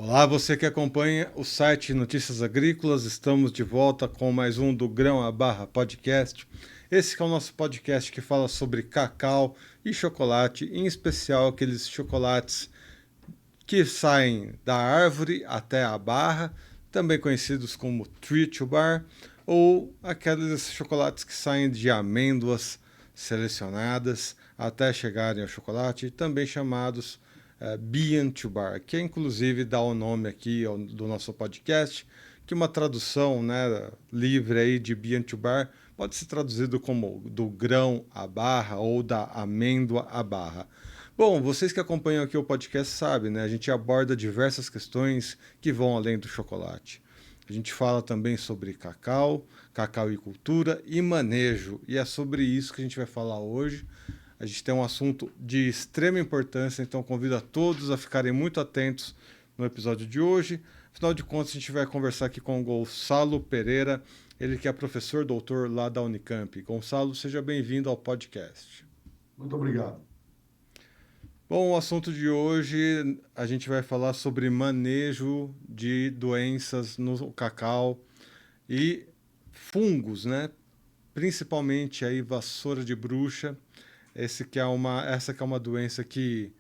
Olá, você que acompanha o site Notícias Agrícolas, estamos de volta com mais um do Grão a Barra Podcast. Esse que é o nosso podcast que fala sobre cacau e chocolate, em especial aqueles chocolates que saem da árvore até a barra, também conhecidos como tree to bar, ou aqueles chocolates que saem de amêndoas selecionadas até chegarem ao chocolate, também chamados Bean to Bar, que inclusive dá o nome aqui do nosso podcast, que uma tradução, né, livre aí de Bean to Bar pode ser traduzido como do grão à barra ou da amêndoa à barra. Bom, vocês que acompanham aqui o podcast sabem, né? A gente aborda diversas questões que vão além do chocolate. A gente fala também sobre cacau, cacauicultura e manejo. E é sobre isso que a gente vai falar hoje. A gente tem um assunto de extrema importância, então convido a todos a ficarem muito atentos no episódio de hoje. Afinal de contas, a gente vai conversar aqui com o Gonçalo Pereira, ele que é professor doutor lá da Unicamp. Gonçalo, seja bem-vindo ao podcast. Muito obrigado. Bom, o assunto de hoje a gente vai falar sobre manejo de doenças no cacau e fungos, né? Principalmente aí vassoura de bruxa. Essa que é uma doença que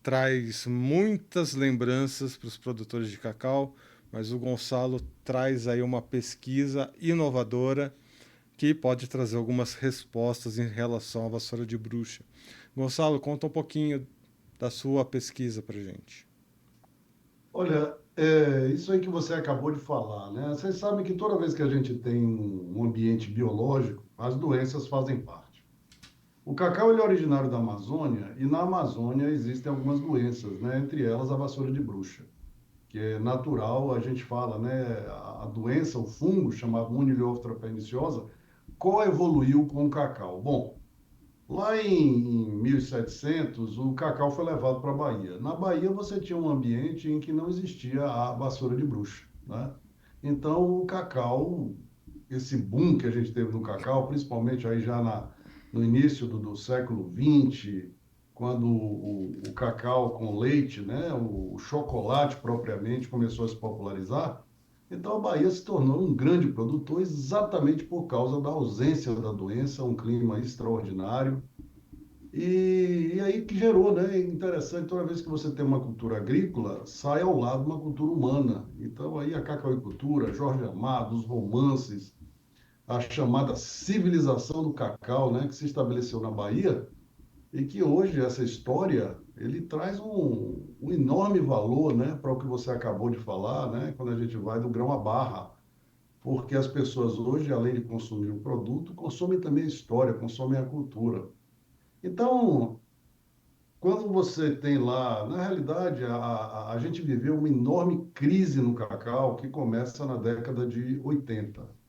traz muitas lembranças para os produtores de cacau, mas o Gonçalo traz aí uma pesquisa inovadora que pode trazer algumas respostas em relação à vassoura de bruxa. Gonçalo, conta um pouquinho da sua pesquisa para gente. Olha, isso aí que você acabou de falar, né? Vocês sabem que toda vez que a gente tem um ambiente biológico, as doenças fazem parte. O cacau ele é originário da Amazônia e na Amazônia existem algumas doenças, né? Entre elas a vassoura de bruxa, que é natural, a gente fala, né? A doença, o fungo chamado Moniliophora perniciosa, coevoluiu com o cacau. Bom, lá em 1700, o cacau foi levado para a Bahia. Na Bahia, você tinha um ambiente em que não existia a vassoura de bruxa, né? Então, o cacau, esse boom que a gente teve no cacau, principalmente aí já no início do século XX, quando o cacau com leite, né, o chocolate propriamente começou a se popularizar, então a Bahia se tornou um grande produtor exatamente por causa da ausência da doença, um clima extraordinário e aí que gerou, né? Interessante, toda vez que você tem uma cultura agrícola, sai ao lado uma cultura humana. Então, aí a cacauicultura, Jorge Amado, os romances, a chamada civilização do cacau, né? Que se estabeleceu na Bahia e que hoje essa história, ele traz um enorme valor, né? Para o que você acabou de falar, né? Quando a gente vai do grão à barra. Porque as pessoas hoje, além de consumir o produto, consomem também a história, consomem a cultura. Então, quando você tem lá, na realidade, a gente viveu uma enorme crise no cacau que começa na década de 80.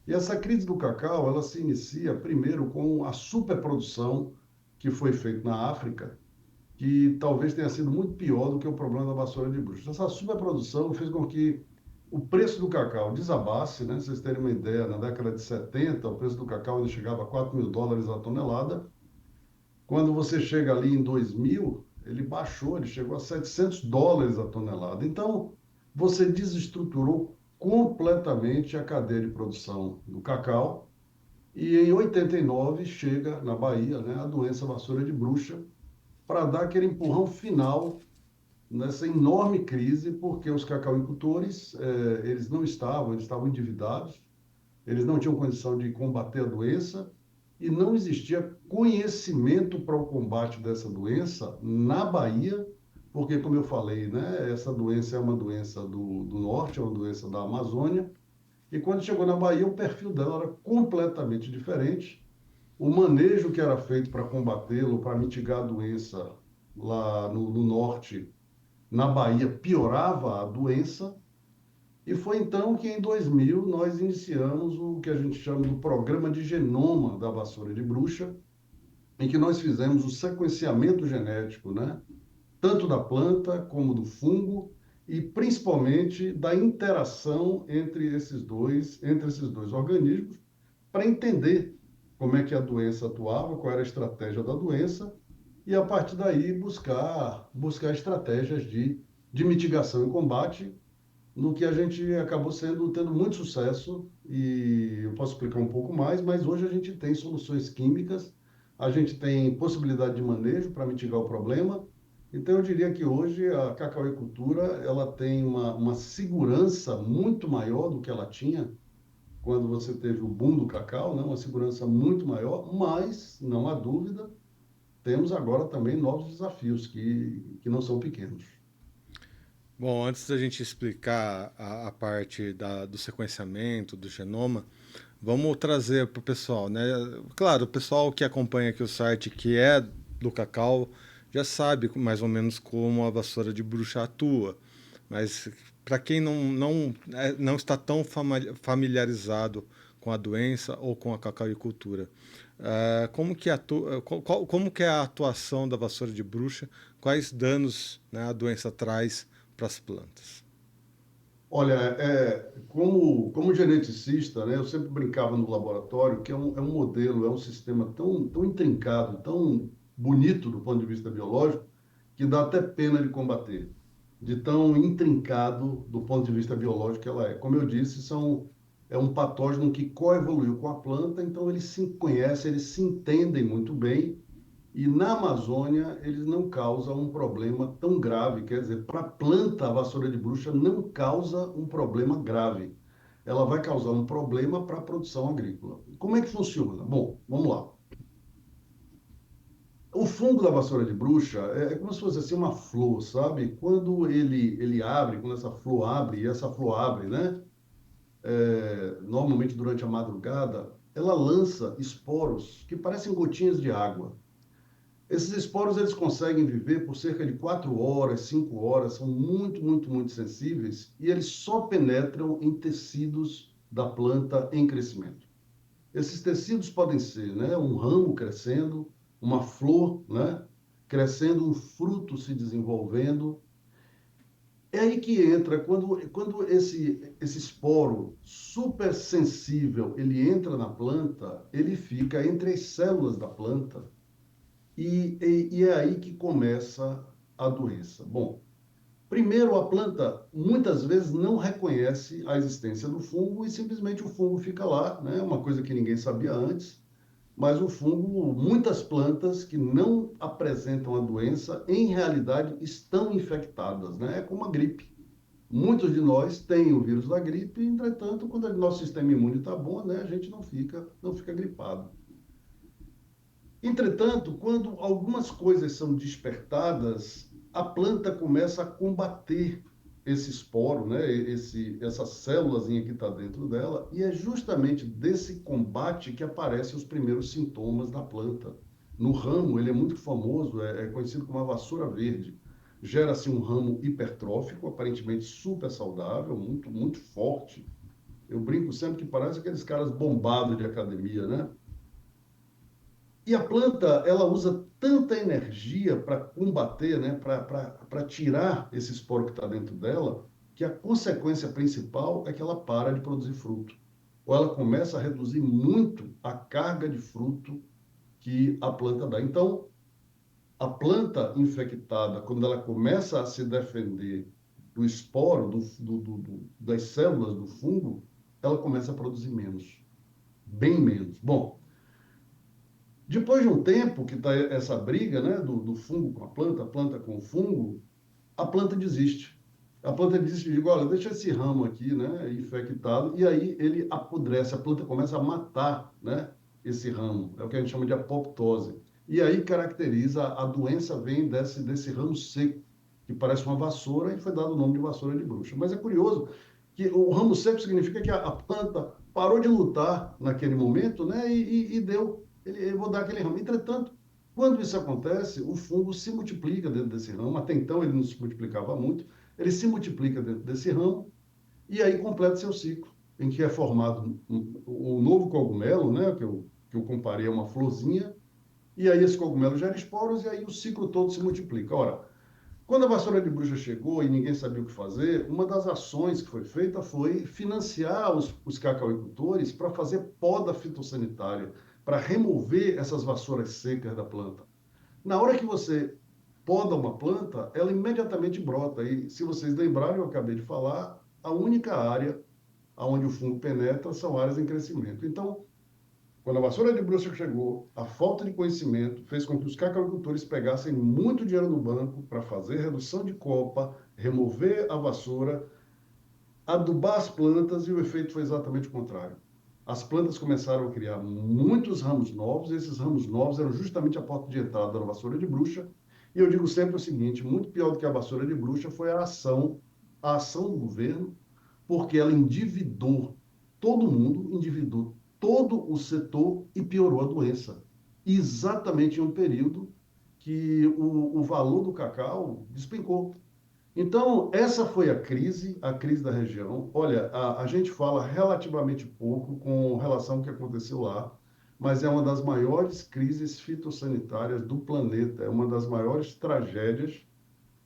E essa crise do cacau, ela se inicia primeiro com a superprodução que foi feita na África, que talvez tenha sido muito pior do que o problema da vassoura de bruxa. Essa superprodução fez com que o preço do cacau desabasse, né? Vocês terem uma ideia, na década de 70, o preço do cacau ainda chegava a US$ 4.000 a tonelada, quando você chega ali em 2000, ele baixou, ele chegou a US$ 700 a tonelada. Então, você desestruturou completamente a cadeia de produção do cacau. E em 89 chega na Bahia, né, a doença vassoura de bruxa para dar aquele empurrão final nessa enorme crise, porque os cacauicultores, eles estavam endividados, eles não tinham condição de combater a doença e não existia conhecimento para o combate dessa doença na Bahia, porque, como eu falei, né, essa doença é uma doença do norte, é uma doença da Amazônia, e quando chegou na Bahia, o perfil dela era completamente diferente. O manejo que era feito para combatê-lo, para mitigar a doença lá no norte, na Bahia, piorava a doença, e foi então que, em 2000, nós iniciamos o que a gente chama do Programa de Genoma da Vassoura de Bruxa, em que nós fizemos o sequenciamento genético, né? Tanto da planta como do fungo, e principalmente da interação entre esses dois organismos, para entender como é que a doença atuava, qual era a estratégia da doença, e a partir daí buscar estratégias de de mitigação e combate, no que a gente acabou tendo muito sucesso, e eu posso explicar um pouco mais, mas hoje a gente tem soluções químicas, a gente tem possibilidade de manejo para mitigar o problema. Então, eu diria que hoje a cacauicultura ela tem uma segurança muito maior do que ela tinha quando você teve o boom do cacau, né? Uma segurança muito maior, mas, não há dúvida, temos agora também novos desafios que não são pequenos. Bom, antes da gente explicar a parte do sequenciamento, do genoma, vamos trazer para o pessoal, né? Claro, o pessoal que acompanha aqui o site, que é do cacau, já sabe mais ou menos como a vassoura de bruxa atua. Mas para quem não está tão familiarizado com a doença ou com a cacauicultura, como que é a atuação da vassoura de bruxa? Quais danos, né, a doença traz para as plantas? Olha, como geneticista, né, eu sempre brincava no laboratório que é um modelo, é um sistema tão intrincado, tão bonito do ponto de vista biológico, que dá até pena de combater, de tão intrincado do ponto de vista biológico que ela é. Como eu disse, é um patógeno que coevoluiu com a planta, então eles se conhecem, eles se entendem muito bem, e na Amazônia, eles não causam um problema tão grave. Quer dizer, para a planta, a vassoura de bruxa não causa um problema grave. Ela vai causar um problema para a produção agrícola. Como é que funciona? Bom, vamos lá. O fungo da vassoura de bruxa é como se fosse assim uma flor, sabe? Quando ele abre, quando essa flor abre, e essa flor abre, né? Normalmente durante a madrugada, ela lança esporos que parecem gotinhas de água. Esses esporos eles conseguem viver por cerca de 4 horas, 5 horas, são muito sensíveis e eles só penetram em tecidos da planta em crescimento. Esses tecidos podem ser, né, um ramo crescendo, uma flor, né, crescendo, um fruto se desenvolvendo. É aí que entra, quando esse esporo super sensível ele entra na planta, ele fica entre as células da planta. E é aí que começa a doença. Bom, primeiro, a planta muitas vezes não reconhece a existência do fungo e simplesmente o fungo fica lá, né? Uma coisa que ninguém sabia antes, mas o fungo, muitas plantas que não apresentam a doença, em realidade estão infectadas, né? É como a gripe. Muitos de nós têm o vírus da gripe, entretanto, quando o nosso sistema imune está bom, né? A gente não fica gripado. Entretanto, quando algumas coisas são despertadas, a planta começa a combater esse esporo, né? Essa célulazinha que está dentro dela, e é justamente desse combate que aparecem os primeiros sintomas da planta. No ramo, ele é muito famoso, é conhecido como a vassoura verde. Gera-se um ramo hipertrófico, aparentemente super saudável, muito forte. Eu brinco sempre que parece aqueles caras bombados de academia, né? E a planta, ela usa tanta energia para combater, né, para tirar esse esporo que está dentro dela, que a consequência principal é que ela para de produzir fruto. Ou ela começa a reduzir muito a carga de fruto que a planta dá. Então, a planta infectada, quando ela começa a se defender do esporo, das células do fungo, ela começa a produzir menos, bem menos. Bom, depois de um tempo que está essa briga, né, do fungo com a planta com o fungo, a planta desiste. A planta desiste e diz, olha, deixa esse ramo aqui, né, infectado, e aí ele apodrece, a planta começa a matar, né, esse ramo. É o que a gente chama de apoptose. E aí caracteriza, a doença vem desse ramo seco, que parece uma vassoura, e foi dado o nome de vassoura de bruxa. Mas é curioso que o ramo seco significa que a planta parou de lutar naquele momento, né, e deu. Eu vou dar aquele ramo. Entretanto, quando isso acontece, o fungo se multiplica dentro desse ramo. Até então ele não se multiplicava muito. Ele se multiplica dentro desse ramo e aí completa seu ciclo, em que é formado um novo cogumelo, né, que eu comparei a uma florzinha, e aí esse cogumelo gera esporos e aí o ciclo todo se multiplica. Ora, quando a vassoura de bruxa chegou e ninguém sabia o que fazer, uma das ações que foi feita foi financiar os cacauicultores para fazer poda fitossanitária, para remover essas vassouras secas da planta. Na hora que você poda uma planta, ela imediatamente brota. E se vocês lembrarem, eu acabei de falar, a única área onde o fungo penetra são áreas em crescimento. Então, quando a vassoura de bruxa chegou, a falta de conhecimento fez com que os cacauicultores pegassem muito dinheiro no banco para fazer redução de copa, remover a vassoura, adubar as plantas, e o efeito foi exatamente o contrário. As plantas começaram a criar muitos ramos novos, e esses ramos novos eram justamente a porta de entrada da vassoura de bruxa. E eu digo sempre o seguinte: muito pior do que a vassoura de bruxa foi a ação do governo, porque ela endividou todo mundo, endividou todo o setor e piorou a doença. Exatamente em um período que o valor do cacau despencou. Então, essa foi a crise da região. Olha, a gente fala relativamente pouco com relação ao que aconteceu lá, mas é uma das maiores crises fitossanitárias do planeta, é uma das maiores tragédias,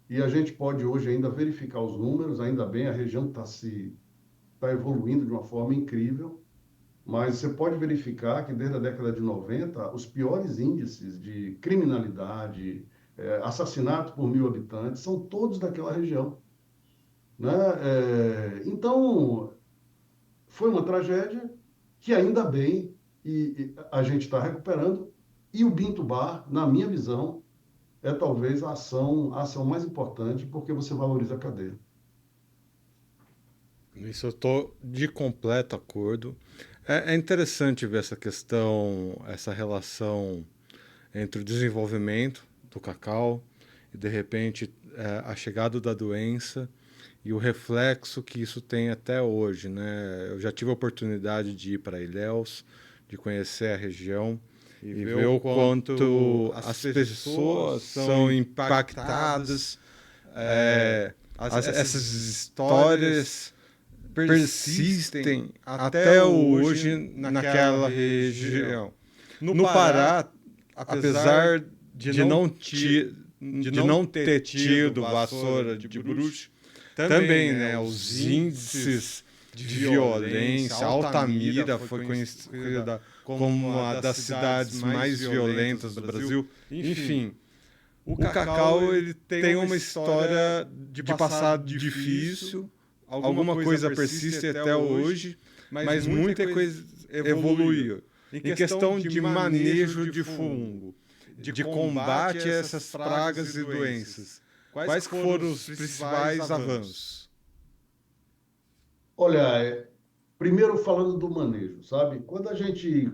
e a gente pode hoje ainda verificar os números, ainda bem, a região está evoluindo de uma forma incrível, mas você pode verificar que desde a década de 90, os piores índices de criminalidade, assassinato por 1.000 habitantes, são todos daquela região, né? Então, foi uma tragédia que ainda bem e a gente está recuperando. E o Binto Bar, na minha visão, é talvez a ação mais importante, porque você valoriza a cadeia. Isso eu estou de completo acordo. É interessante ver essa questão, essa relação entre o desenvolvimento do cacau e, de repente, a chegada da doença e o reflexo que isso tem até hoje, né? Eu já tive a oportunidade de ir para Ilhéus, de conhecer a região e ver o quanto as pessoas são impactadas, essas histórias persistem até hoje naquela região. No Pará, apesar de não ter tido vassoura de bruxa, também, né, os índices de violência, Altamira foi conhecida como uma das cidades mais violentas do Brasil. Enfim, o cacau ele tem uma história de passado difícil, alguma coisa persiste até hoje, mas muita coisa evoluiu. Em questão de manejo de fungo, de combate a essas pragas e doenças, quais foram os principais avanços? Olha, primeiro falando do manejo, sabe? Quando a gente,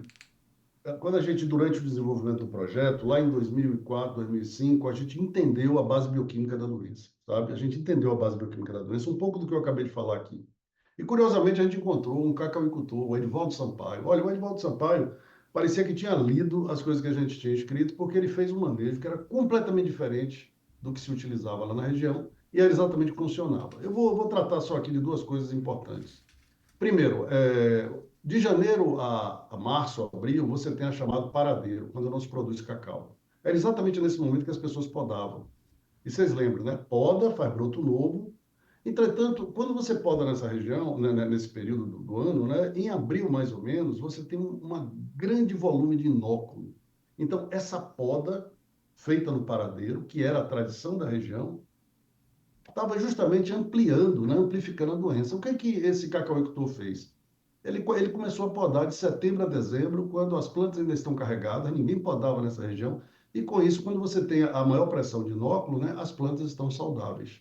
durante o desenvolvimento do projeto, lá em 2004, 2005, a gente entendeu a base bioquímica da doença, sabe? A gente entendeu a base bioquímica da doença, um pouco do que eu acabei de falar aqui. E, curiosamente, a gente encontrou um cacauicultor, o Edivaldo Sampaio. Olha, o Edivaldo Sampaio parecia que tinha lido as coisas que a gente tinha escrito, porque ele fez um manejo que era completamente diferente do que se utilizava lá na região, e era exatamente o que funcionava. Eu vou tratar só aqui de duas coisas importantes. Primeiro, de janeiro a março, abril, você tem a chamada paradeiro, quando não se produz cacau. Era exatamente nesse momento que as pessoas podavam. E vocês lembram, né? Poda, faz broto novo. Entretanto, quando você poda nessa região, né, nesse período do ano, né, em abril mais ou menos, você tem um grande volume de inóculo. Então, essa poda feita no paradeiro, que era a tradição da região, estava justamente ampliando, né, amplificando a doença. O que é que esse cacauicultor fez? Ele começou a podar de setembro a dezembro, quando as plantas ainda estão carregadas, ninguém podava nessa região, e com isso, quando você tem a maior pressão de inóculo, né, as plantas estão saudáveis.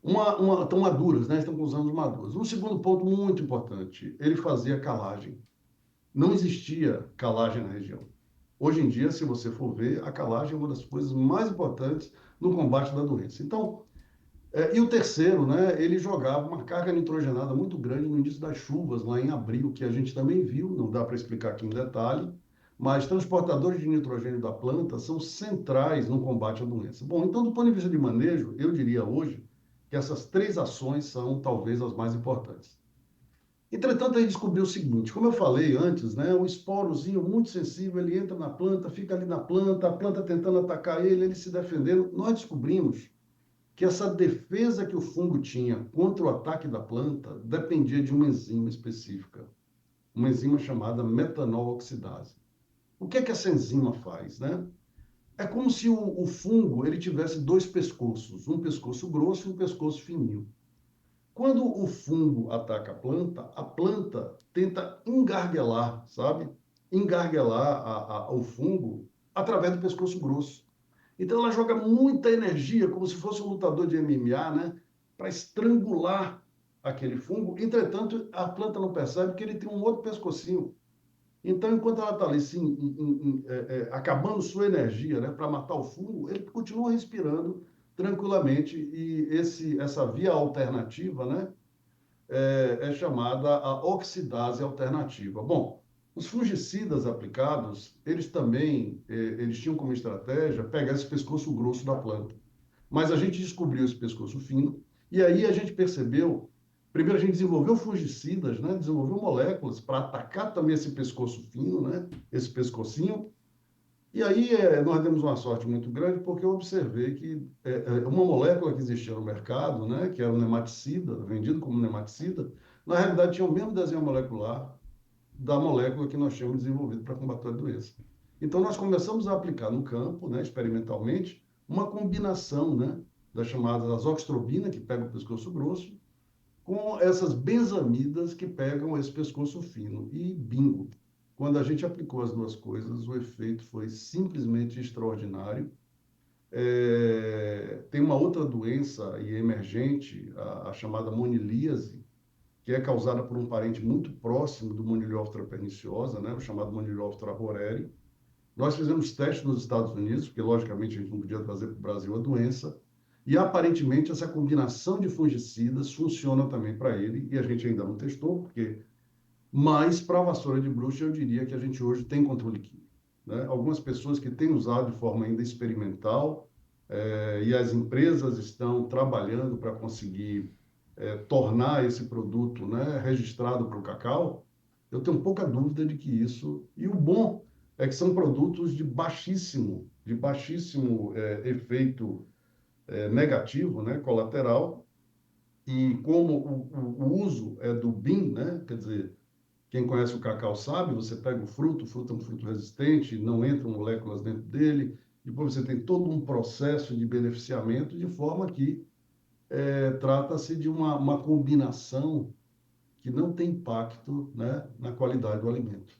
Estão maduras, né, estão com os anos maduros. Um segundo ponto muito importante, ele fazia calagem. Não existia calagem na região. Hoje em dia, se você for ver, a calagem é uma das coisas mais importantes no combate da doença. Então, e o terceiro, né, ele jogava uma carga nitrogenada muito grande no início das chuvas, lá em abril, que a gente também viu, não dá para explicar aqui em detalhe, mas transportadores de nitrogênio da planta são centrais no combate à doença. Bom, então, do ponto de vista de manejo, eu diria hoje que essas três ações são talvez as mais importantes. Entretanto, aí descobriu o seguinte, como eu falei antes, né, o esporozinho muito sensível, ele entra na planta, fica ali na planta, a planta tentando atacar ele se defendendo. Nós descobrimos que essa defesa que o fungo tinha contra o ataque da planta dependia de uma enzima específica, uma enzima chamada metanol oxidase. O que é que essa enzima faz, né? É como se o fungo ele tivesse dois pescoços, um pescoço grosso e um pescoço fininho. Quando o fungo ataca a planta tenta engarguelar, sabe? Engarguelar o fungo através do pescoço grosso. Então ela joga muita energia, como se fosse um lutador de MMA, né? Para estrangular aquele fungo. Entretanto, a planta não percebe que ele tem um outro pescocinho. Então, enquanto ela está ali acabando sua energia, né, para matar o fungo, ele continua respirando tranquilamente. E essa via alternativa, né, é chamada a oxidase alternativa. Bom, os fungicidas aplicados, eles também, eles tinham como estratégia pegar esse pescoço grosso da planta. Mas a gente descobriu esse pescoço fino, e aí a gente percebeu, primeiro a gente desenvolveu fungicidas, né? Desenvolveu moléculas para atacar também esse pescoço fino, né? Esse pescocinho. E aí nós demos uma sorte muito grande porque eu observei que uma molécula que existia no mercado, né? Que era o nematicida, vendido como nematicida, na realidade tinha o mesmo desenho molecular da molécula que nós tínhamos desenvolvido para combater a doença. Então, nós começamos a aplicar no campo, né, experimentalmente, uma combinação, né, das chamadas azoxastrobina, que pega o pescoço grosso, com essas benzamidas que pegam esse pescoço fino. E bingo! Quando a gente aplicou as duas coisas, o efeito foi simplesmente extraordinário. Tem uma outra doença e emergente, a chamada monilíase, que é causada por um parente muito próximo do Moniliophthra perniciosa, né, o chamado Moniliophthra horeri. Nós fizemos testes nos Estados Unidos, porque logicamente a gente não podia trazer para o Brasil a doença, e aparentemente essa combinação de fungicidas funciona também para ele, e a gente ainda não testou, porque mas para a vassoura de bruxa eu diria que a gente hoje tem controle químico, né? Algumas pessoas que têm usado de forma ainda experimental, e as empresas estão trabalhando para conseguir tornar esse produto, né, registrado para o cacau, eu tenho pouca dúvida de que isso. E o bom é que são produtos de baixíssimo efeito negativo, né, colateral. E como o uso é do BIM, né, quer dizer, quem conhece o cacau sabe, você pega o fruto é um fruto resistente, não entram moléculas dentro dele, depois você tem todo um processo de beneficiamento, de forma que trata-se de uma combinação que não tem impacto, né, na qualidade do alimento.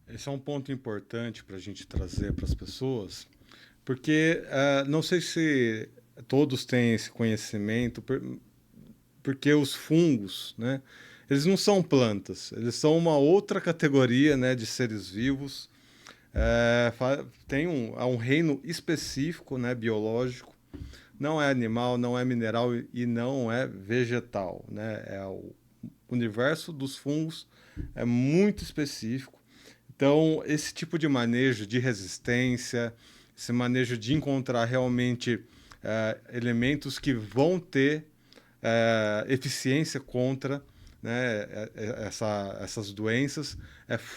Esse é um ponto importante para a gente trazer para as pessoas, porque não sei se todos têm esse conhecimento, porque os fungos, né, eles não são plantas, eles são uma outra categoria, né, de seres vivos. Tem é um reino específico, né, biológico. Não é animal, não é mineral e não é vegetal, né? O universo dos fungos é muito específico. Então, esse tipo de manejo de resistência, esse manejo de encontrar realmente elementos que vão ter eficiência contra, né, essas doenças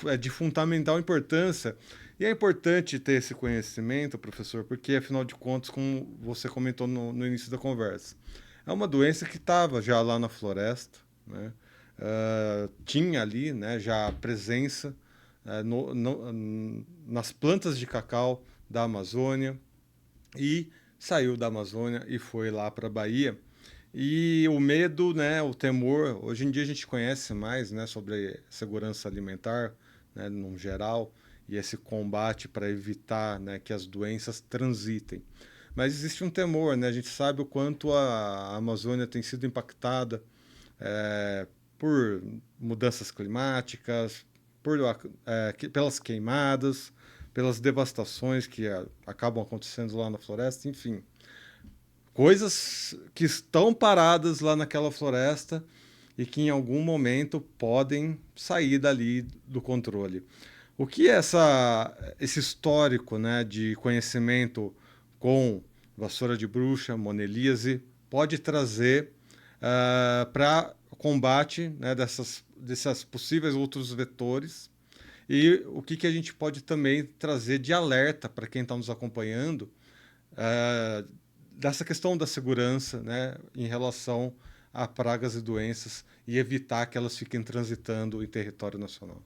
é de fundamental importância. E é importante ter esse conhecimento, professor, porque, afinal de contas, como você comentou no início da conversa, é uma doença que estava já lá na floresta, né? Tinha ali, né, já a presença nas plantas de cacau da Amazônia e saiu da Amazônia e foi lá para a Bahia. E o medo, né, o temor, hoje em dia a gente conhece mais, né, sobre segurança alimentar, né, no geral, e esse combate para evitar, né, que as doenças transitem. Mas existe um temor, né? A gente sabe o quanto a Amazônia tem sido impactada por mudanças climáticas, pelas queimadas, pelas devastações que acabam acontecendo lá na floresta, enfim. Coisas que estão paradas lá naquela floresta e que em algum momento podem sair dali do controle. O que esse histórico, né, de conhecimento com vassoura de bruxa, monelíase, pode trazer para combate, né, desses possíveis outros vetores? E o que a gente pode também trazer de alerta para quem está nos acompanhando dessa questão da segurança, né, em relação a pragas e doenças e evitar que elas fiquem transitando em território nacional?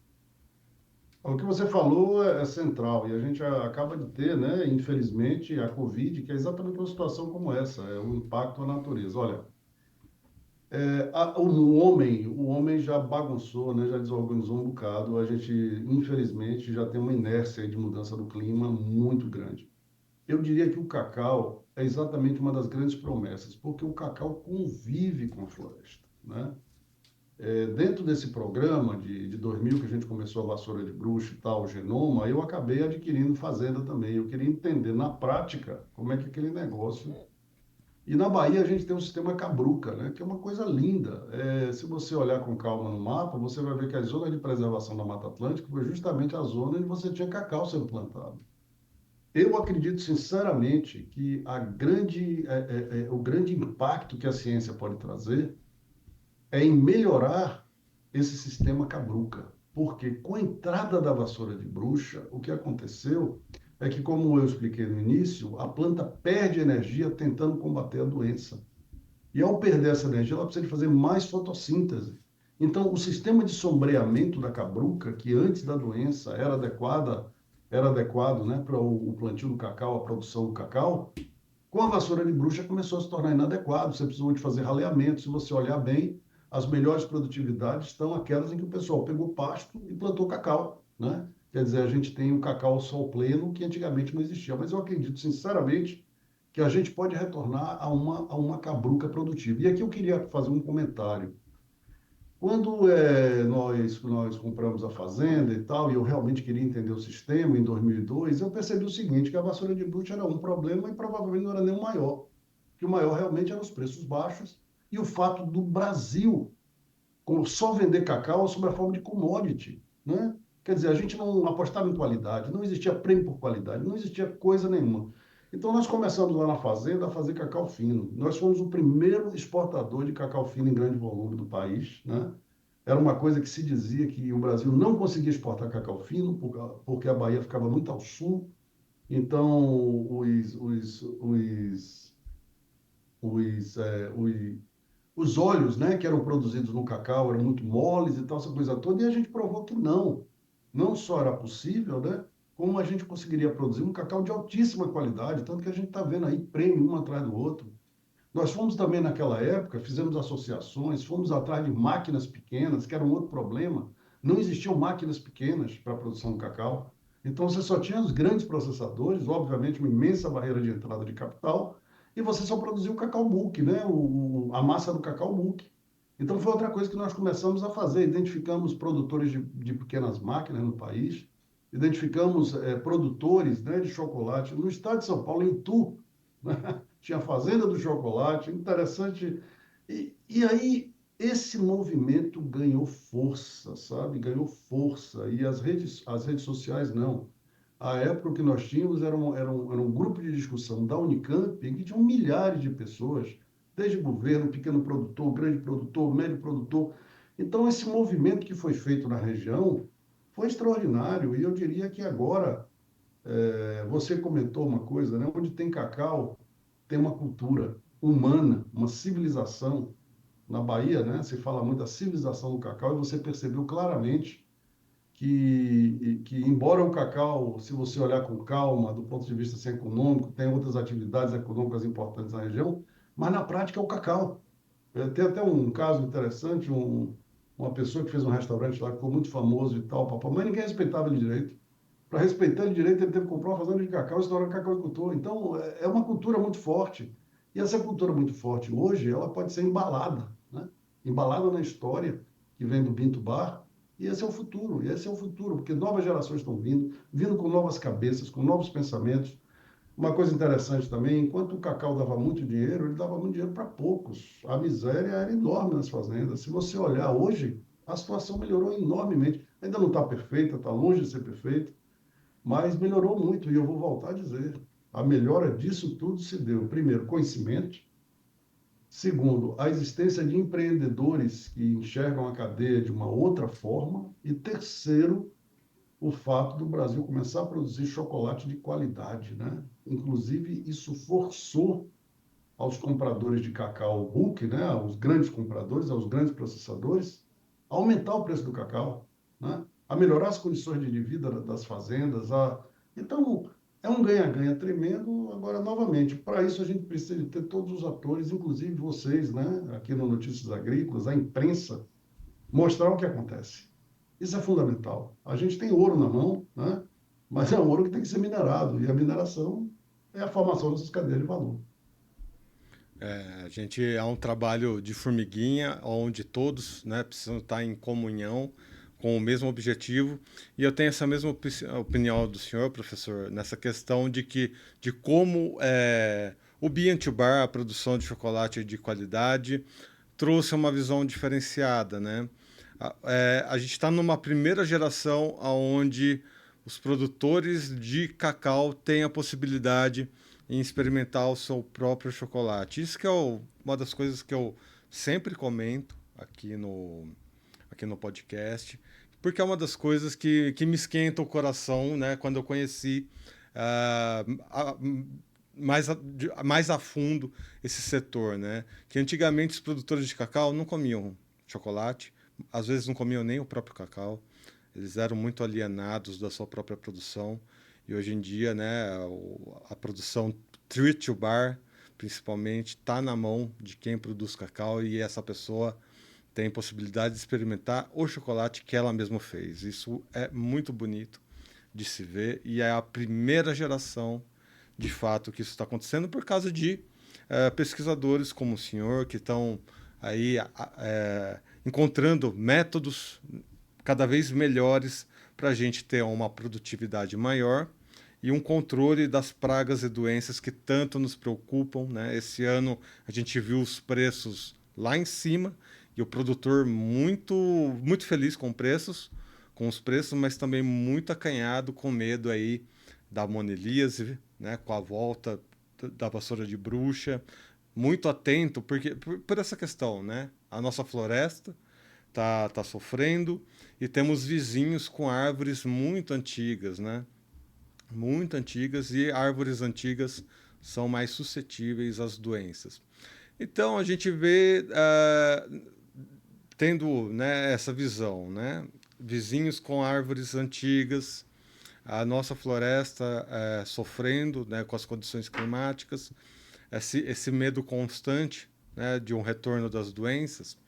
O que você falou é central e a gente acaba de ter, né, infelizmente, a Covid, que é exatamente uma situação como essa, é o impacto à natureza. Olha, o homem já bagunçou, né, já desorganizou um bocado. A gente, infelizmente, já tem uma inércia aí de mudança do clima muito grande. Eu diria que o cacau é exatamente uma das grandes promessas, porque o cacau convive com a floresta, né? Dentro desse programa de 2000, que a gente começou a vassoura de bruxa e tal, o genoma, eu acabei adquirindo fazenda também. Eu queria entender na prática como é que aquele negócio. E na Bahia a gente tem um sistema Cabruca, né, que é uma coisa linda. Se você olhar com calma no mapa, você vai ver que a zona de preservação da Mata Atlântica foi justamente a zona onde você tinha cacau sendo plantado. Eu acredito sinceramente que o grande impacto que a ciência pode trazer é em melhorar esse sistema Cabruca. Porque com a entrada da vassoura de bruxa, o que aconteceu é que, como eu expliquei no início, a planta perde energia tentando combater a doença. E ao perder essa energia, ela precisa de fazer mais fotossíntese. Então, o sistema de sombreamento da cabruca, que antes da doença era adequado, né, para o plantio do cacau, a produção do cacau, com a vassoura de bruxa começou a se tornar inadequado. Você precisou de fazer raleamento. Se você olhar bem, as melhores produtividades estão aquelas em que o pessoal pegou pasto e plantou cacau, né? Quer dizer, a gente tem o cacau ao sol pleno que antigamente não existia. Mas eu acredito, sinceramente, que a gente pode retornar a uma cabruca produtiva. E aqui eu queria fazer um comentário. Quando nós compramos a fazenda e tal, e eu realmente queria entender o sistema em 2002, eu percebi o seguinte, que a vassoura de bruxa era um problema e provavelmente não era nem o maior. Que o maior realmente eram os preços baixos e o fato do Brasil só vender cacau sob a forma de commodity, né? Quer dizer, a gente não apostava em qualidade, não existia prêmio por qualidade, não existia coisa nenhuma. Então, nós começamos lá na fazenda a fazer cacau fino. Nós fomos o primeiro exportador de cacau fino em grande volume do país, né? Era uma coisa que se dizia que o Brasil não conseguia exportar cacau fino, porque a Bahia ficava muito ao sul. Então, os óleos, né, que eram produzidos no cacau eram muito moles e tal, essa coisa toda, e a gente provou que não só era possível, né, como a gente conseguiria produzir um cacau de altíssima qualidade, tanto que a gente está vendo aí prêmio um atrás do outro. Nós fomos também naquela época, fizemos associações, fomos atrás de máquinas pequenas, que era um outro problema. Não existiam máquinas pequenas para a produção do cacau. Então você só tinha os grandes processadores, obviamente uma imensa barreira de entrada de capital, e você só produzia o cacau bulk, né? A massa do cacau bulk. Então foi outra coisa que nós começamos a fazer. Identificamos produtores de pequenas máquinas no país, identificamos produtores, né, de chocolate. No estado de São Paulo, em Itu, né? Tinha a Fazenda do Chocolate, interessante. E aí esse movimento ganhou força, sabe? Ganhou força. E as redes sociais não. A época que nós tínhamos era um grupo de discussão da Unicamp, em que tinham milhares de pessoas, desde governo, pequeno produtor, grande produtor, médio produtor. Então, esse movimento que foi feito na região foi extraordinário. E eu diria que agora, você comentou uma coisa, né? Onde tem cacau, tem uma cultura humana, uma civilização. Na Bahia, né, se fala muito da civilização do cacau e você percebeu claramente que embora o cacau, se você olhar com calma, do ponto de vista assim, econômico, tem outras atividades econômicas importantes na região, mas na prática é o cacau. Tem até um caso interessante, uma pessoa que fez um restaurante lá, que ficou muito famoso e tal, papai, mas ninguém respeitava ele direito. Para respeitar ele direito, ele teve que comprar uma fazenda de cacau e se tornar cacauicultor. Então, é uma cultura muito forte. E essa cultura muito forte hoje, ela pode ser embalada, né? Embalada na história que vem do Binto Bar. E esse é o futuro, porque novas gerações estão vindo com novas cabeças, com novos pensamentos. Uma coisa interessante também, enquanto o cacau dava muito dinheiro, ele dava muito dinheiro para poucos. A miséria era enorme nas fazendas. Se você olhar hoje, a situação melhorou enormemente. Ainda não está perfeita, está longe de ser perfeita, mas melhorou muito, e eu vou voltar a dizer, a melhora disso tudo se deu, primeiro, conhecimento, segundo, a existência de empreendedores que enxergam a cadeia de uma outra forma, e terceiro, o fato do Brasil começar a produzir chocolate de qualidade, né? Inclusive, isso forçou aos compradores de cacau bulk, né? Aos grandes compradores, aos grandes processadores, a aumentar o preço do cacau, né? a melhorar as condições de vida das fazendas. Então, é um ganha-ganha tremendo. Agora, novamente, para isso a gente precisa de ter todos os atores, inclusive vocês, né, aqui no Notícias Agrícolas, a imprensa, mostrar o que acontece. Isso é fundamental. A gente tem ouro na mão, né? Mas é um ouro que tem que ser minerado, e a mineração é a formação dessas cadeias de valor. A gente é um trabalho de formiguinha, onde todos, né, precisam estar em comunhão com o mesmo objetivo. E eu tenho essa mesma opinião do senhor, professor, nessa questão de como o Bean to Bar, a produção de chocolate de qualidade, trouxe uma visão diferenciada, né? A gente está numa primeira geração onde os produtores de cacau têm a possibilidade em experimentar o seu próprio chocolate. Isso que é uma das coisas que eu sempre comento aqui no podcast, porque é uma das coisas que me esquenta o coração, né? Quando eu conheci ah, a- mais a fundo esse setor, né? Que antigamente os produtores de cacau não comiam chocolate, às vezes não comiam nem o próprio cacau, eles eram muito alienados da sua própria produção. E hoje em dia, né, a produção Treat to Bar, principalmente, está na mão de quem produz cacau e essa pessoa tem possibilidade de experimentar o chocolate que ela mesma fez. Isso é muito bonito de se ver e é a primeira geração, de fato, que isso está acontecendo por causa de pesquisadores como o senhor que estão aí encontrando métodos cada vez melhores para a gente ter uma produtividade maior e um controle das pragas e doenças que tanto nos preocupam, né? Esse ano a gente viu os preços lá em cima e o produtor muito feliz com os preços, mas também muito acanhado com medo aí da monelíase, né? Com a volta da vassoura de bruxa, muito atento por essa questão, né? A nossa floresta tá sofrendo e temos vizinhos com árvores muito antigas, né? Muito antigas e árvores antigas são mais suscetíveis às doenças. Então a gente vê tendo, né, essa visão, né? Vizinhos com árvores antigas, a nossa floresta sofrendo, né, com as condições climáticas, esse medo constante, né, de um retorno das doenças.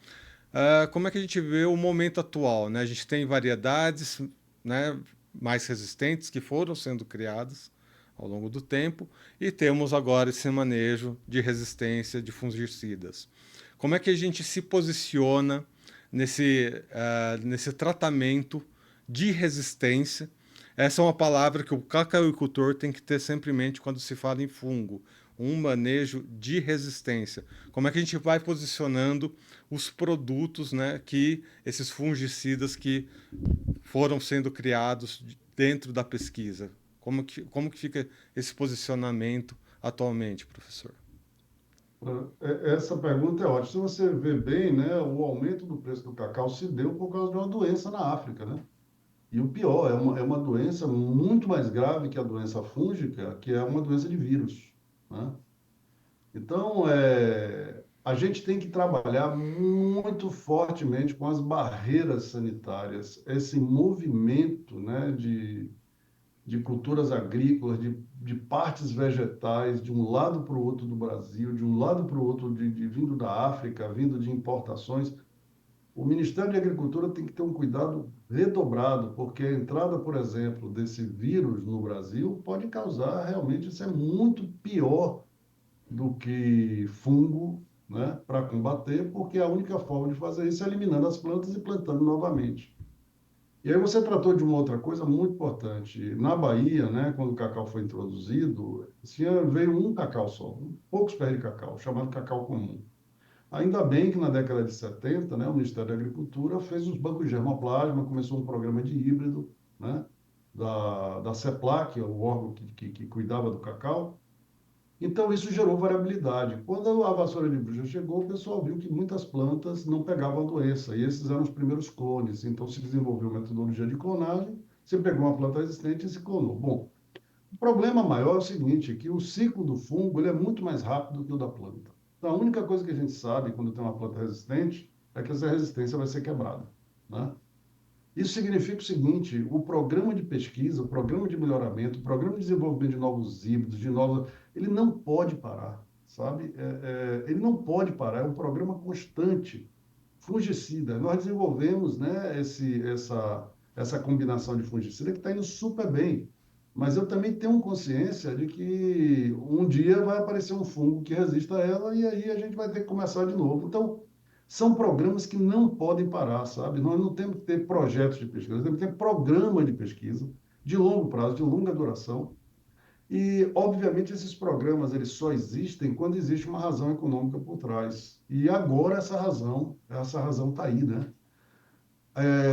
Como é que a gente vê o momento atual, né? A gente tem variedades, né, mais resistentes que foram sendo criadas ao longo do tempo e temos agora esse manejo de resistência de fungicidas. Como é que a gente se posiciona nesse tratamento de resistência? Essa é uma palavra que o cacauicultor tem que ter sempre em mente quando se fala em fungo, um manejo de resistência. Como é que a gente vai posicionando os produtos, né, que esses fungicidas que foram sendo criados dentro da pesquisa? Como que fica esse posicionamento atualmente, professor? Essa pergunta é ótima. Se você vê bem, né, o aumento do preço do cacau se deu por causa de uma doença na África, né? E o pior, é uma doença muito mais grave que a doença fúngica, que é uma doença de vírus, né? Então, a gente tem que trabalhar muito fortemente com as barreiras sanitárias, esse movimento, né, de culturas agrícolas, de partes vegetais, de um lado para o outro do Brasil, de um lado para o outro vindo da África, vindo de importações. O Ministério de Agricultura tem que ter um cuidado redobrado, porque a entrada, por exemplo, desse vírus no Brasil pode causar realmente, isso é muito pior do que fungo, né, para combater, porque a única forma de fazer isso é eliminando as plantas e plantando novamente. E aí você tratou de uma outra coisa muito importante. Na Bahia, né, quando o cacau foi introduzido, veio um cacau só, poucos pés de cacau, chamado cacau comum. Ainda bem que na década de 70, né, o Ministério da Agricultura fez os bancos de germoplasma, começou um programa de híbrido, né, da CEPLAC, o órgão que cuidava do cacau. Então, isso gerou variabilidade. Quando a vassoura de bruxa chegou, o pessoal viu que muitas plantas não pegavam a doença, e esses eram os primeiros clones. Então, se desenvolveu metodologia de clonagem, você pegou uma planta resistente e se clonou. Bom, o problema maior é o seguinte, que o ciclo do fungo ele é muito mais rápido que o da planta. Então, a única coisa que a gente sabe quando tem uma planta resistente é que essa resistência vai ser quebrada, né? Isso significa o seguinte: o programa de pesquisa, o programa de melhoramento, o programa de desenvolvimento de novos híbridos, ele não pode parar, sabe? Ele não pode parar, é um programa constante. Fungicida, nós desenvolvemos, né, essa combinação de fungicida que está indo super bem. Mas eu também tenho consciência de que um dia vai aparecer um fungo que resista a ela e aí a gente vai ter que começar de novo. Então, são programas que não podem parar, sabe? Nós não temos que ter projetos de pesquisa, nós temos que ter programa de pesquisa de longo prazo, de longa duração. E, obviamente, esses programas eles só existem quando existe uma razão econômica por trás. E agora essa razão está aí, né?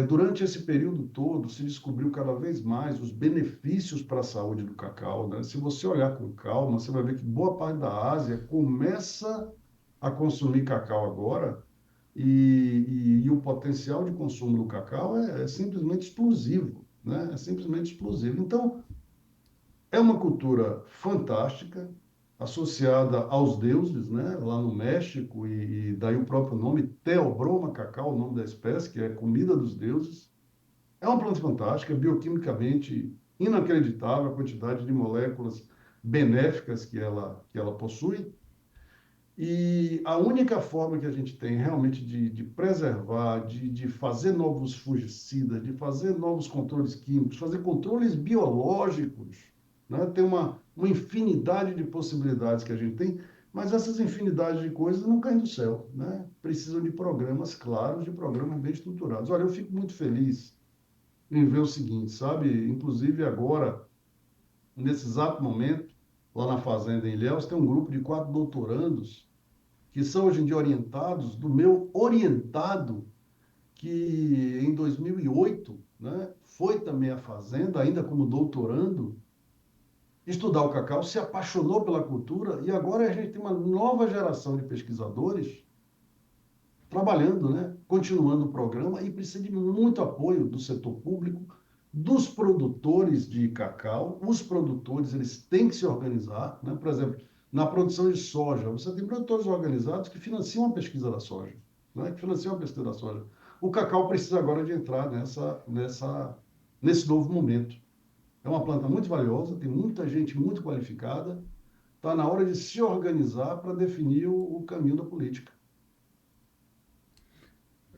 Durante esse período todo, se descobriu cada vez mais os benefícios para a saúde do cacau, né? Se você olhar com calma, você vai ver que boa parte da Ásia começa a consumir cacau agora e o potencial de consumo do cacau é simplesmente explosivo, né? É simplesmente explosivo. Então, é uma cultura fantástica, associada aos deuses, né? Lá no México, e daí o próprio nome, Theobroma cacau, o nome da espécie, que é comida dos deuses. É uma planta fantástica, bioquimicamente inacreditável a quantidade de moléculas benéficas que ela possui. E a única forma que a gente tem realmente de preservar, de fazer novos fungicidas, de fazer novos controles químicos, fazer controles biológicos, né? Tem uma infinidade de possibilidades que a gente tem, mas essas infinidades de coisas não caem do céu, né? Precisam de programas claros, de programas bem estruturados. Olha, eu fico muito feliz em ver o seguinte, sabe? Inclusive agora, nesse exato momento, lá na fazenda em Ilhéus, tem um grupo de 4 doutorandos que são hoje em dia orientados do meu orientado, que em 2008, né, foi também à fazenda, ainda como doutorando, estudar o cacau, se apaixonou pela cultura e agora a gente tem uma nova geração de pesquisadores trabalhando, né, continuando o programa e precisa de muito apoio do setor público, dos produtores de cacau. Os produtores eles têm que se organizar, né? Por exemplo, na produção de soja, você tem produtores organizados que financiam a pesquisa da soja, né? Que financiam a pesquisa da soja. O cacau precisa agora de entrar nesse novo momento. É uma planta muito valiosa, tem muita gente muito qualificada. Está na hora de se organizar para definir o caminho da política.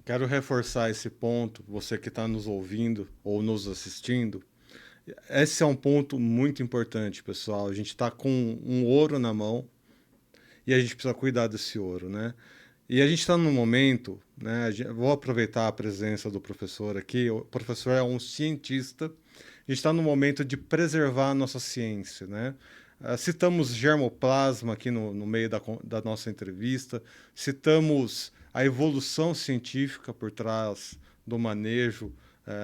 Quero reforçar esse ponto, você que está nos ouvindo ou nos assistindo. Esse é um ponto muito importante, pessoal. A gente está com um ouro na mão e a gente precisa cuidar desse ouro, né? E a gente está num momento, né? Vou aproveitar a presença do professor aqui. O professor é um cientista. A gente está no momento de preservar a nossa ciência, né? Citamos germoplasma aqui no meio da nossa entrevista, citamos a evolução científica por trás do manejo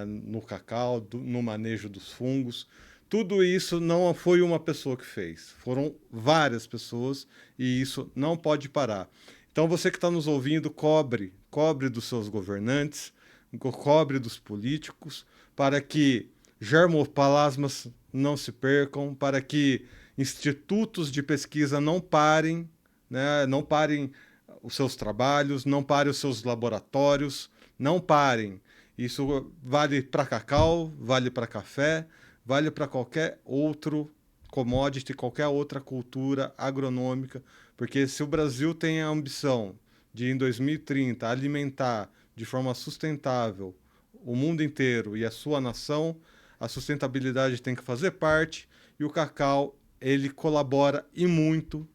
no cacau, no manejo dos fungos. Tudo isso não foi uma pessoa que fez, foram várias pessoas e isso não pode parar. Então você que está nos ouvindo, cobre dos seus governantes, cobre dos políticos, para que germoplasmas não se percam, para que institutos de pesquisa não parem, né, não parem os seus trabalhos, não parem os seus laboratórios, não parem. Isso vale para cacau, vale para café, vale para qualquer outro commodity, qualquer outra cultura agronômica, porque se o Brasil tem a ambição de, em 2030, alimentar de forma sustentável o mundo inteiro e a sua nação, a sustentabilidade tem que fazer parte e o cacau, ele colabora e muito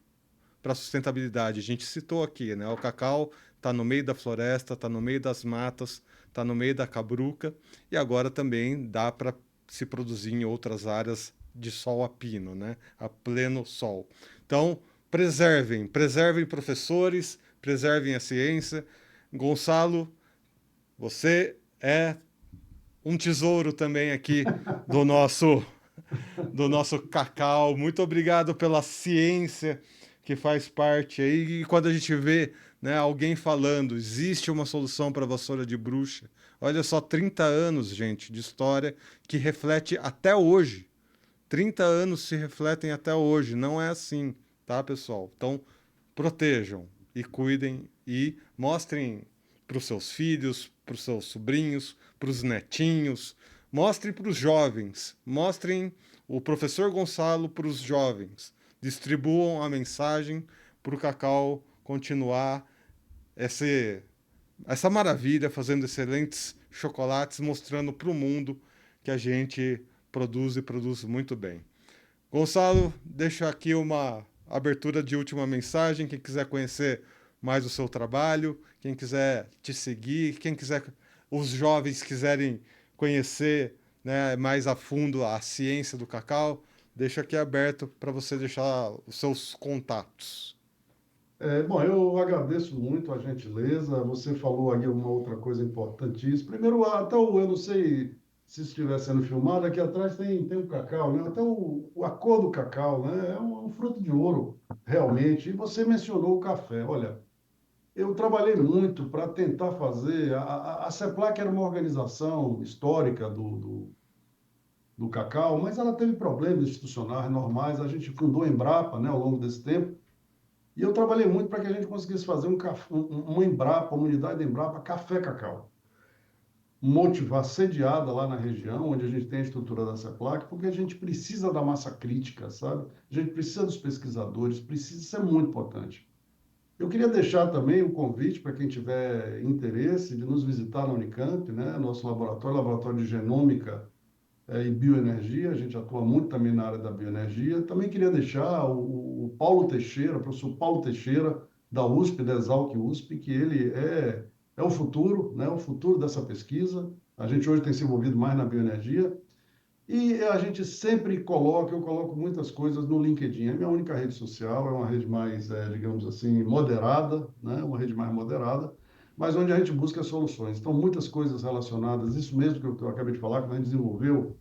para a sustentabilidade. A gente citou aqui, né? O cacau está no meio da floresta, está no meio das matas, está no meio da cabruca e agora também dá para se produzir em outras áreas de sol a pino, né? A pleno sol. Então, preservem professores, preservem a ciência. Gonçalo, você é um tesouro também aqui do nosso do nosso cacau. Muito obrigado pela ciência que faz parte aí. E quando a gente vê, né, alguém falando, existe uma solução para a vassoura de bruxa. Olha só, 30 anos, gente, de história que reflete até hoje. 30 anos se refletem até hoje. Não é assim, tá, pessoal? Então, protejam e cuidem e mostrem para os seus filhos, para os seus sobrinhos, para os netinhos. Mostre para os jovens, mostrem o professor Gonçalo para os jovens. Distribuam a mensagem para o cacau continuar essa maravilha, fazendo excelentes chocolates, mostrando para o mundo que a gente produz e produz muito bem. Gonçalo, deixo aqui uma abertura de última mensagem. Quem quiser conhecer mais o seu trabalho, quem quiser te seguir, quem quiser, os jovens quiserem conhecer, né, mais a fundo a ciência do cacau, deixo aqui aberto para você deixar os seus contatos. Bom, eu agradeço muito a gentileza. Você falou aí uma outra coisa importantíssima. Primeiro, até eu não sei se estiver sendo filmado, aqui atrás tem o cacau, né? Até a cor do cacau, né? É um fruto de ouro, realmente. E você mencionou o café. Olha, eu trabalhei muito para tentar fazer. A CEPLAC era uma organização histórica do cacau, mas ela teve problemas institucionais normais. A gente fundou a Embrapa, né, ao longo desse tempo. E eu trabalhei muito para que a gente conseguisse fazer uma Embrapa, uma unidade da Embrapa Café Cacau, motivar, sediada lá na região, onde a gente tem a estrutura da CEPLAC, porque a gente precisa da massa crítica, sabe? A gente precisa dos pesquisadores, precisa, isso é muito importante. Eu queria deixar também o convite para quem tiver interesse de nos visitar na Unicamp, né? Nosso laboratório, laboratório de genômica e bioenergia, a gente atua muito também na área da bioenergia. Também queria deixar o Paulo Teixeira, o professor Paulo Teixeira, da USP, da Exalc USP, que ele é o futuro, né? O futuro dessa pesquisa. A gente hoje tem se envolvido mais na bioenergia. E a gente sempre coloca, eu coloco muitas coisas no LinkedIn. É a minha única rede social, é uma rede mais, digamos assim, moderada, né? Uma rede mais moderada, mas onde a gente busca soluções. Então, muitas coisas relacionadas, isso mesmo que eu acabei de falar, quando a gente desenvolveu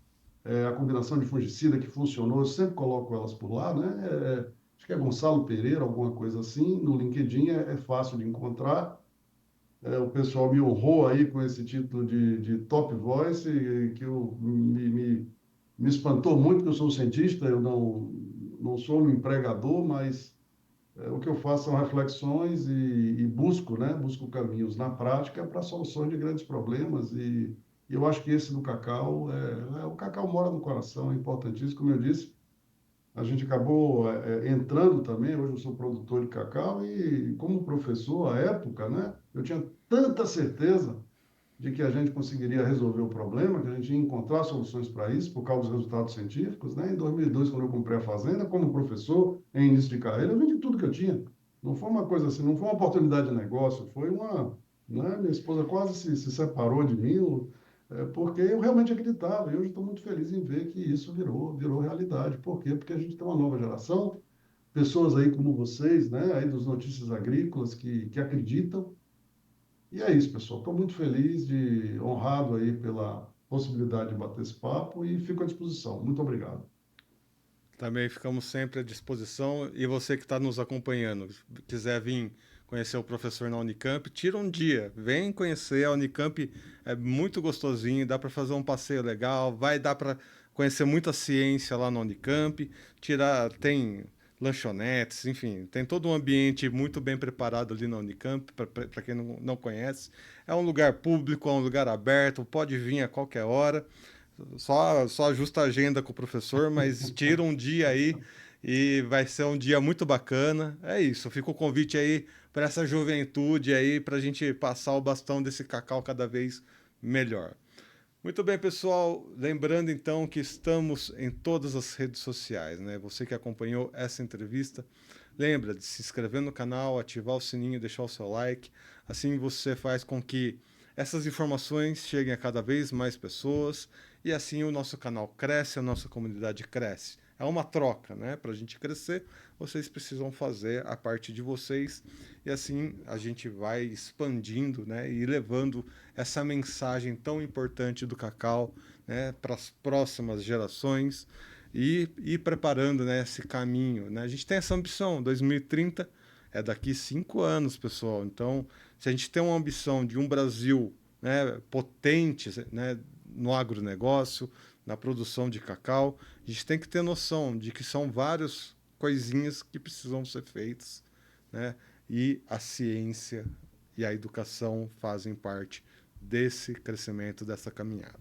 a combinação de fungicida que funcionou, eu sempre coloco elas por lá, né? Acho que é Gonçalo Pereira, alguma coisa assim. No LinkedIn é fácil de encontrar. O pessoal me honrou aí com esse título de Top Voice, que me espantou muito, porque eu sou um cientista, eu não sou um empregador, mas o que eu faço são reflexões e busco, né? Busco caminhos na prática para soluções de grandes problemas. E eu acho que esse do cacau, o cacau mora no coração, é importantíssimo, como eu disse. A gente acabou entrando também, hoje eu sou produtor de cacau e como professor, à época, né? Eu tinha tanta certeza de que a gente conseguiria resolver o problema, que a gente ia encontrar soluções para isso, por causa dos resultados científicos, né? Em 2002, quando eu comprei a fazenda, como professor, em início de carreira, eu vendi tudo que eu tinha. Não foi uma coisa assim, não foi uma oportunidade de negócio, foi uma... Né? Minha esposa quase se separou de mim, porque eu realmente acreditava. E hoje estou muito feliz em ver que isso virou realidade. Por quê? Porque a gente tem uma nova geração, pessoas aí como vocês, né? Aí dos Notícias Agrícolas, que acreditam, e é isso, pessoal. Estou muito feliz, honrado aí pela possibilidade de bater esse papo e fico à disposição. Muito obrigado. Também ficamos sempre à disposição. E você que está nos acompanhando, quiser vir conhecer o professor na Unicamp, tira um dia, vem conhecer a Unicamp, é muito gostosinho, dá para fazer um passeio legal, vai dar para conhecer muita ciência lá na Unicamp, tem lanchonetes, enfim, tem todo um ambiente muito bem preparado ali na Unicamp, para quem não conhece. É um lugar público, é um lugar aberto, pode vir a qualquer hora. Só ajusta a agenda com o professor, mas tira um dia aí e vai ser um dia muito bacana. É isso, fica o convite aí para essa juventude aí, para a gente passar o bastão desse cacau cada vez melhor. Muito bem, pessoal. Lembrando então que estamos em todas as redes sociais, né? Você que acompanhou essa entrevista, lembra de se inscrever no canal, ativar o sininho, deixar o seu like. Assim você faz com que essas informações cheguem a cada vez mais pessoas e assim o nosso canal cresce, a nossa comunidade cresce. É uma troca, né? Para a gente crescer, vocês precisam fazer a parte de vocês e assim a gente vai expandindo, né? E levando essa mensagem tão importante do cacau, né? Para as próximas gerações e preparando, né? Esse caminho, né? A gente tem essa ambição, 2030 é daqui 5 anos, pessoal. Então, se a gente tem uma ambição de um Brasil, né, potente, né, no agronegócio, na produção de cacau, a gente tem que ter noção de que são várias coisinhas que precisam ser feitas, né? E a ciência e a educação fazem parte desse crescimento, dessa caminhada.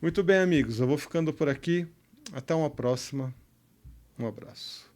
Muito bem, amigos, eu vou ficando por aqui. Até uma próxima. Um abraço.